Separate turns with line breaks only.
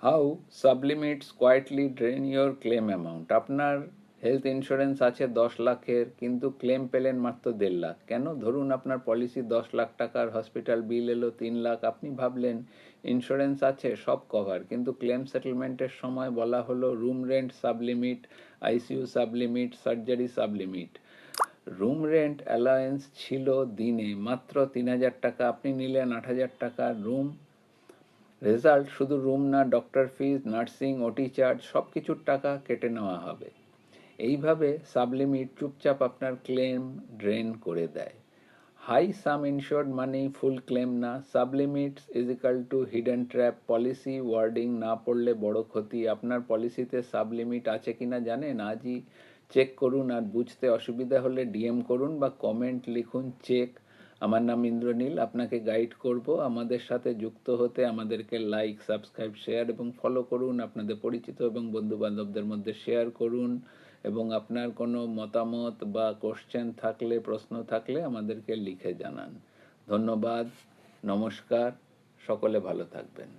How sublimits quietly drain your claim amount. আপনার health insurance আছে 10 লাখের, কিন্তু ক্লেম পেলেন মাত্র 1.5 লাখ। কেন? ধরুন আপনার পলিসি 10 লাখ টাকার, হসপিটাল বিল এলো 3 লাখ। আপনি ভাবলেন ইন্স্যুরেন্স আছে, সব কভার, কিন্তু ক্লেম সেটেলমেন্টের সময় বলা হলো room rent sublimit, ICU sublimit, surgery sublimit. Room rent allowance ছিল দিনে মাত্র 3,000 টাকা, আপনি নিলেন 8,000 টাকা রুম। রেজাল্ট শুধু রুম না, doctor fees, nursing, OT charge, সব কিছুর টাকা কেটে নেওয়া হবে। এইভাবে সাবলিমিট চুপচাপ আপনার ক্লেম ড্রেন করে দেয়। হাই সাম ইনশোর্ড মানি, ফুল ক্লেম না। Sublimits is equal to hidden trap. Policy wording না পড়লে বড় ক্ষতি। আপনার পলিসিতে সাবলিমিট আছে কিনা জানেন? আজই চেক করুন, আর বুঝতে অসুবিধা হলে ডিএম করুন বা কমেন্ট লিখুন চেক। আমার নাম ইন্দ্রনীল, আপনাকে গাইড করব। আমাদের সাথে যুক্ত হতে আমাদেরকে লাইক, সাবস্ক্রাইব, শেয়ার এবং ফলো করুন। আপনাদের পরিচিত এবং বন্ধু বান্ধবদের মধ্যে শেয়ার করুন, এবং আপনার কোনো মতামত বা কোশ্চেন থাকলে, প্রশ্ন থাকলে আমাদেরকে লিখে জানান। ধন্যবাদ, নমস্কার, সকলে ভালো থাকবেন।